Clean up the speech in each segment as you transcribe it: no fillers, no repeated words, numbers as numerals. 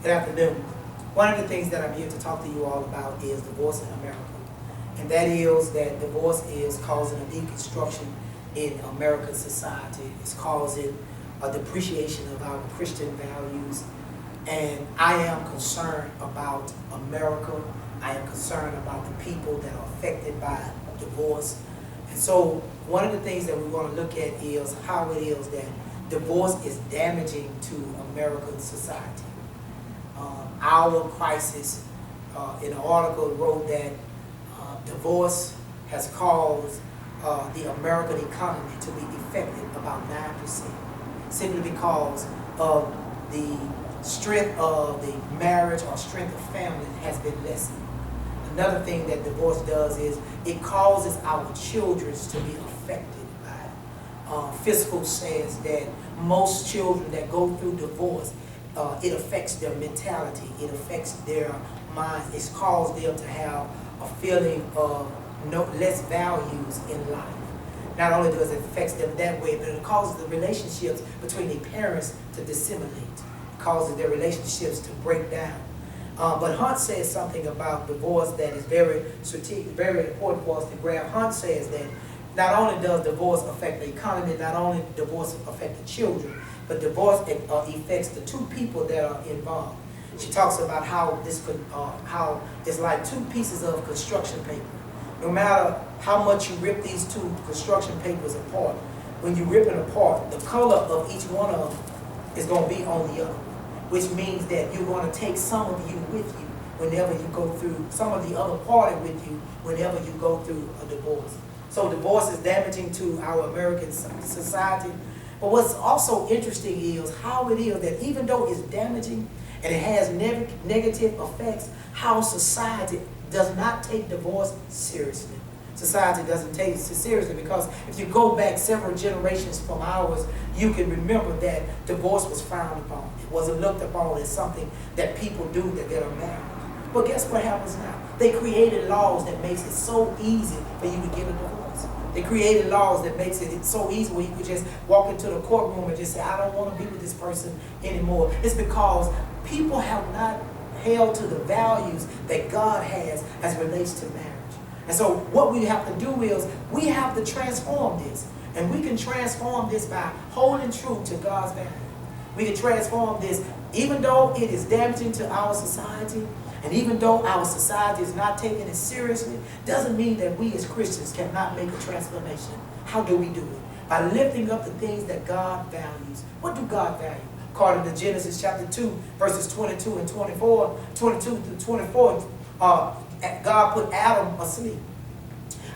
Good afternoon. One of the things that I'm here to talk to you all about is divorce in America. And that is that divorce is causing a deconstruction in American society. It's causing a depreciation of our Christian values. And I am concerned about America. I am concerned about the people that are affected by divorce. And so one of the things that we want to look at is how it is that divorce is damaging to American society. Our crisis, in an article, wrote that divorce has caused the American economy to be affected about 9%, simply because of the strength of the marriage or strength of family has been lessened. Another thing that divorce does is it causes our children to be affected by it. Fiscal says that most children that go through divorce, it affects their mentality, it affects their minds, it's caused them to have a feeling of less values in life. Not only does it affect them that way, but it causes the relationships between the parents to disseminate. It causes their relationships to break down. But Hunt says something about divorce that is very strategic, very important for us to grab. Hunt says that not only does divorce affect the economy, not only does divorce affect the children, but divorce affects the two people that are involved. She talks about how this could, how it's like two pieces of construction paper. No matter how much you rip these two construction papers apart, when you rip it apart, the color of each one of them is going to be on the other, which means that you're going to take some of you with you whenever you go through, some of the other party with you whenever you go through a divorce. So divorce is damaging to our American society. But what's also interesting is how it is that even though it's damaging and it has negative effects, how society does not take divorce seriously. Society doesn't take it seriously because if you go back several generations from ours, you can remember that divorce was frowned upon. It wasn't looked upon as something that people do that get married. But guess what happens now? They created laws that makes it so easy for you to get a divorce. They created laws that makes it so easy where you could just walk into the courtroom and just say, I don't want to be with this person anymore. It's because people have not held to the values that God has as it relates to marriage. And so what we have to do is we have to transform this. And we can transform this by holding true to God's value. We can transform this even though it is damaging to our society. And even though our society is not taking it seriously, doesn't mean that we as Christians cannot make a transformation. How do we do it? By lifting up the things that God values. What do God value? According to Genesis chapter 2, verses 22 and 24, 22 to 24, God put Adam asleep.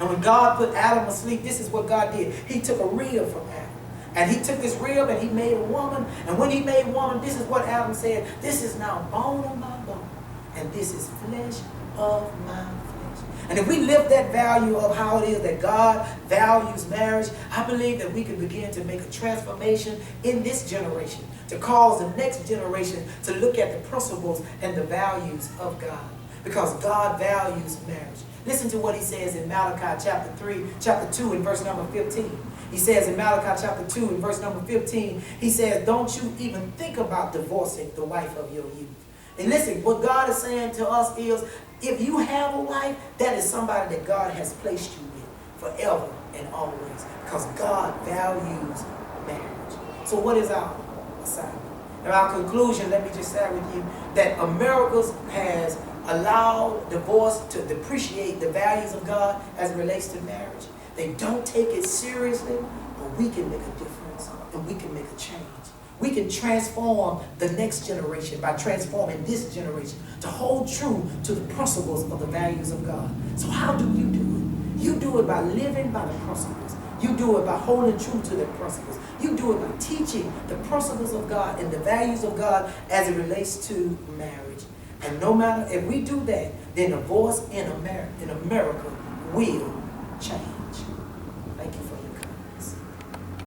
And when God put Adam asleep, this is what God did. He took a rib from Adam. And he took this rib and he made a woman. And when he made a woman, this is what Adam said. This is now bone of my bone. And this is flesh of my flesh. And if we live that value of how it is that God values marriage, I believe that we can begin to make a transformation in this generation to cause the next generation to look at the principles and the values of God. Because God values marriage. Listen to what he says in Malachi chapter 2 and verse number 15. He says in Malachi chapter 2 and verse number 15, he says, don't you even think about divorcing the wife of your youth. And listen, what God is saying to us is, if you have a wife, that is somebody that God has placed you with forever and always. Because God values marriage. So what is our assignment? In our conclusion, let me just say with you that America has allowed divorce to depreciate the values of God as it relates to marriage. They don't take it seriously, but we can make a difference and we can make a change. We can transform the next generation by transforming this generation to hold true to the principles of the values of God. So how do you do it? You do it by living by the principles. You do it by holding true to the principles. You do it by teaching the principles of God and the values of God as it relates to marriage. And no matter if we do that, then divorce in America will change. Thank you for